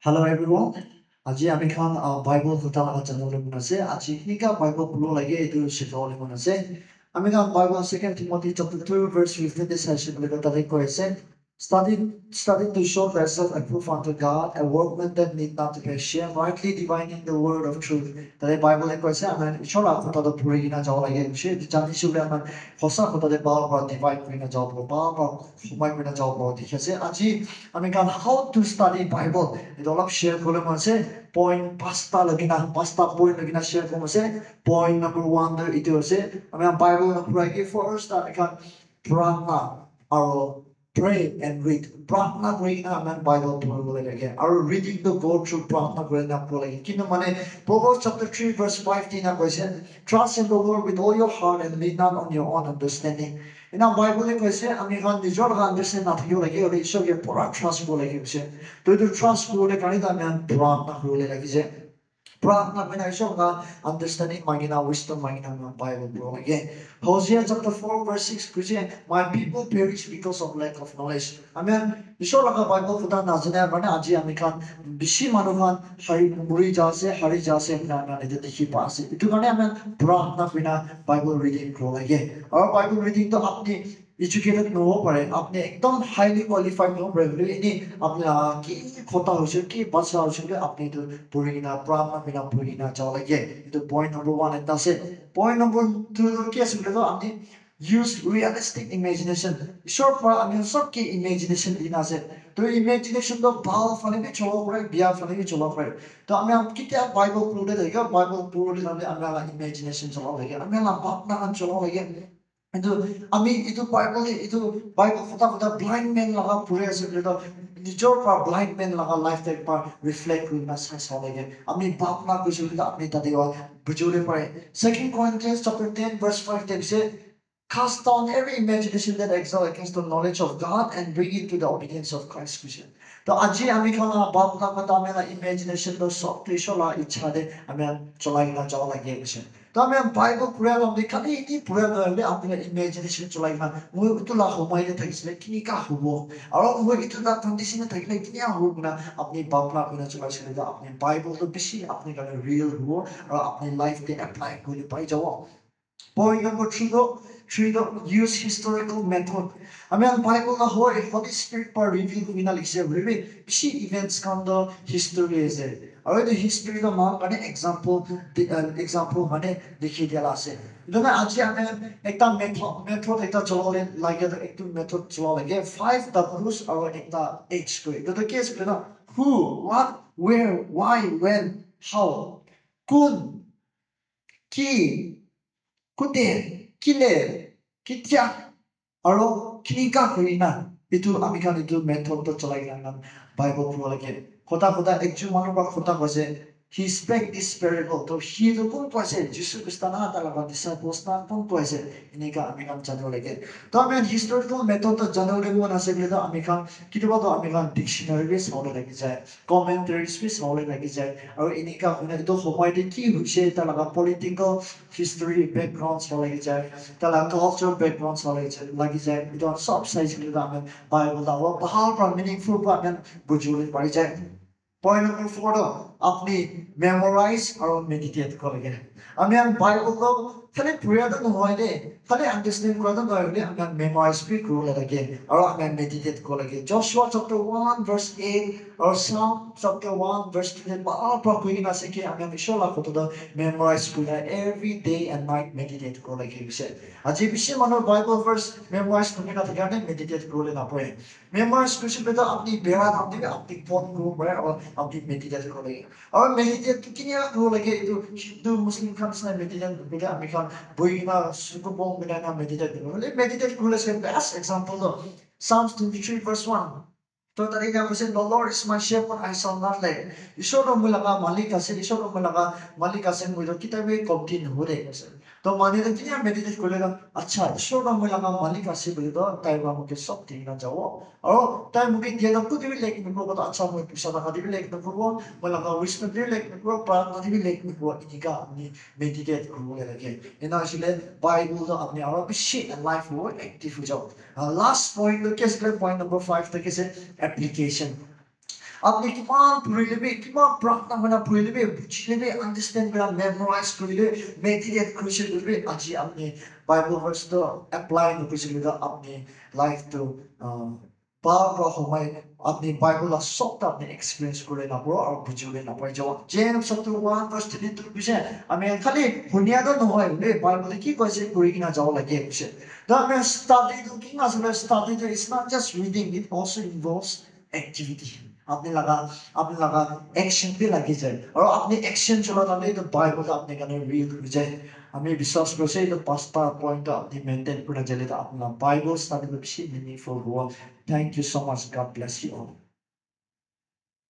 Hello everyone. আজি আমি খান Bible কথা জানিবলৈ মন আছে। আজি কিকা বাইবেল পঢ়িব লাগে এইটো শিকাবলৈ মন আছে। আমি খান Bible 2 Timothy chapter 2 verse 15 session বুলি তাতে কৈ আছে। Study, study to show thyself approved unto God, a workman that need not to be ashamed, rightly dividing the word of truth. তাতে বাইবেলে কৈছে আমি ঈশ্বৰৰ কথাটো পঢ়ি কিনা যাব লাগে। জানিছোঁ যে আমাৰ সঁচা কথাতে পাৱাৰ পৰা ডিভাইড কৰি কিনা যাব পাৰোঁ, পাৱাৰ পৰা সোমাই কিনা যাব পাৰোঁ। ঠিক আছে, আজি আমি কাৰণ how to study Bible itu অলপ share কৰিবলৈ মন আছে। পইণ্ট পাঁচটা পইণ্ট লৈ কিনা share কৰিব আছে। পইণ্ট নম্বৰ 1 এইটো আছে আমি বাইবেল নপঢ়াকে first আমি কাৰণ প্ৰাৰ্থনা আৰু pray and read. প্ৰাৰ্থনা কৰি কিনা আমি বাইবেল পঢ়িব লাগে আৰু reading to go through প্ৰাৰ্থনা কৰি কিনা পঢ়িব লাগে। কিন্তু মানে Proverbs chapter 3 verse 5 দিনা কৈছে trust in the Lord with all your heart and lean not on your own understanding. Ina Bible কৈছে আমি এখন নিজৰ আন্ডাৰষ্টেণ্ড নাথাকিব লাগে আৰু ঈশ্বৰকে পুৰা ট্ৰাষ্ট কৰিব লাগিব। তো এইটো ট্ৰাষ্ট কৰিবলৈ কাৰণে আমি প্ৰাৰ্থনা কৰিব লাগিছে। Prana when I show understanding Magina wisdom Magina Bible bro again. Hosea chapter 4 verse 6 Christian, my people perish because of lack of knowledge. I mean you show like a Bible for that Nazana Aji Amikan Bishi Manuhan Hari Muri Jase Hari Jase Nana the Hipasi. To Ganaman Prana Vina Bible reading bro again. Our Bible reading the update educated নহ'ব পাৰে আপুনি একদম highly qualified নহ'ব পাৰে বুলি এনেই আপুনি কি কথা হৈছে কি বাচ্চা হৈছে বুলি আপুনি এইটো পঢ়ি কিনা প্ৰাৰ্থনা বিনা পঢ়ি কিনা যাব লাগে। এইটো পইণ্ট নম্বৰ 1 এটা আছে। পইণ্ট নম্বৰ 2 কি আছে বুলি কয় আপুনি ইউজ ৰিয়েলিষ্টিক ইমেজিনেশ্যন। ঈশ্বৰৰ পৰা আমি চবকে ইমেজিনেশ্যন দিনা আছে। তো ইমেজিনেশ্যনটো ভাল ফালে চলাব পাৰে বেয়া ফালে চলাব পাৰে। তো আমি কেতিয়া বাইবেল পঢ়োঁতে থাকে বাইবেল পঢ়োঁতে আমি ইমেজিনেশ্যন চলাব লাগে আমি ভাৱনা চলাব লাগে। কিন্তু আমি এইটো বাইবেল কথা ব্লাইণ্ড মেন লগা পঢ়ি আছো কিন্তু নিজৰ পৰা ব্লাইণ্ড মেন লগা লাইফ একবাৰ ৰিফ্লেক্ট কৰি চাব লাগে। আমি ভাৱনা কৰিছোঁ কিন্তু আপুনি তাতে বুজিবলৈ পাৰে। 2 Corinthians chapter 10 verse 5 দিছে cast down every imagination that exalts against the knowledge of God and bring it to the obedience of Christ Christian. তো আজি আমি খানা ভাৱনা কথা আমি ইমেজিনেশ্যনটো চবটো ঈশ্বৰৰ ইচ্ছাৰে আমি চলাই কিনা যাব লাগে গৈছে। তো আমি বাইবেল পঢ়াই আমি খালি এটি পঢ়াই লৈ আপোনাৰ ইমেজিনেশ্যন চলাই কিনা মই এইটো সময়তে থাকিছিলে কেনেকুৱা হ'ব আৰু মই এইটো কণ্ডিশ্যনে থাকিলে কেনেকুৱা হ'ব না আপুনি ভাৱনা কৰি চলাইছিলে যে আপুনি বাইবেলটো বেছি আপোনাৰ কাৰণে ৰিয়েল হ'ব আৰু আপুনি লাইফতে এপ্লাই কৰি পাই যাব। Point number 3 use historical method. I mean, Bible na ho, Holy Spirit pa reveal ko na lisya. Reveal, bisi events kanda history is it. Alright, the history na mga kani example mane dekhi diya lase. Ito na aji ame ekta method ekta chalole lage ekta method chalole lage 5 W's or ekta H ko. Ito to case ko na who, what, where, why, when, how, kun, ki. Kude, kile, kitya, aro kinika kurina. Itu আমি kan itu metode chalai kan Bible pura lagi. Kota ekju manu ba kota kose. He spake this parable. To he to pun puase. Jesus Kristana talaga disciples na pun puase. Ini ka ami kan jano lagi. To ami historical method to jano lagi mo nase bila ami kan kita ba to ami kan dictionary bis hole lagi jai. Commentaries bis hole lagi jai. Aro ini ka kuna itu homai de ki huse talaga political history backgrounds lagi jai. Talaga cultural backgrounds lagi jai. Itu sub size bila ami Bible da wa bahal pra meaningful pra ami bujuli pari jai. Point number 4 to আপনি memorize আৰু meditate কৰিব লাগে। আমি Bible খালি পঢ়াটো নহয় দেই, খালি আন্ডাৰষ্টেণ্ড কৰাটো নহয় বুলি আমি memorize কৰিব লাগে আৰু আমি meditate কৰিব লাগে। Joshua chapter 1 verse 8 আৰু Psalm chapter 1 verse 10 বাৰ পৰা কৈ কিনে আছে কি আমি ঈশ্বৰৰ কথাটো memorize কৰি every day and night meditate কৰিব লাগে হৈছে। আজি বেছি মানুহৰ বাইবেল verse memorize কৰি নাথাকে কাৰণে meditate কৰিবলৈ নাপায়। memorize কৰিছিলে আপুনি বেয়া আপুনি ফোন কৰিব পাৰে আৰু আপুনি meditate কৰিব লাগে। और meditate कितनी हो लगे तो हिंदू मुस्लिम खान से meditate बिना हम खान बोई ना सुको बोल बिना ना meditate करो ले meditate को ले से best example तो Psalms 23 verse 1 तो तरीका कैसे the Lord is my shepherd I shall not lack ईश्वर मुलाका मालिक असे ईश्वर मुलाका मालिक असे मुझे किताबे कंटिन्यू हो रहे हैं तो माने तो कितनी meditate को लेगा अच्छा ईश्वर मुलाका मालिक असे बोले तो टाइम हम के सब ठीक ना जाओ और टाइम मुझे दिया तो कुछ भी लेकिन मुझे तो अच्छा मुझे पिछला था भी लेकिन मुझे मुलाका wisdom भी लेकिन मुझे प्रार्थना भी लेकिन मुझे इनका अपनी meditate को लगे इन्हें इसलिए Bible तो अपने और भी shit and life वो active हो जाओ last point तो कैसे point number 5 तक कैसे application আপনি কিমান পঢ়িলেবি কিমান প্ৰাৰ্থনা কৰা পঢ়িলেবি বুজিলেবি আন্ডাৰষ্টেণ্ড কৰা মেমৰাইজ কৰিলে মেডিটেট কৰিলে আজি আপনি বাইবেল ভাৰ্সটো এপ্লাই নকৰিছিলে আপনি লাইফটো বাৰ সময় আপনি বাইবেল সবটা আপনি এক্সপিৰিয়েন্স করে নাপাব আর বুঝিলে নাপাই যাব জেমস চ্যাপ্টার 1 ভার্স 32 পিছে আমি খালি শুনিয়াটো নহয় বে বাইবেলে কি কৈছে কৰি কিনা যাব লাগে পিছে তো আমি স্টাডি তো কি না স্টাডি তো is not just reading it also involves activity আপনি লাগা অ্যাকশন भी লাগি যায় আর আপনি অ্যাকশন চলালে তো বাইবেল আপনি কানে রিড হয়ে যায় আমি বিশ্বাস করছি এই পাঁচটা পয়েন্ট আপনি মেনটেন করে গেলে আপনার বাইবেল স্টাডি বেশি মিনিংফুল হওয়া থ্যাংক ইউ সো মাচ গড ব্লেস ইউ অল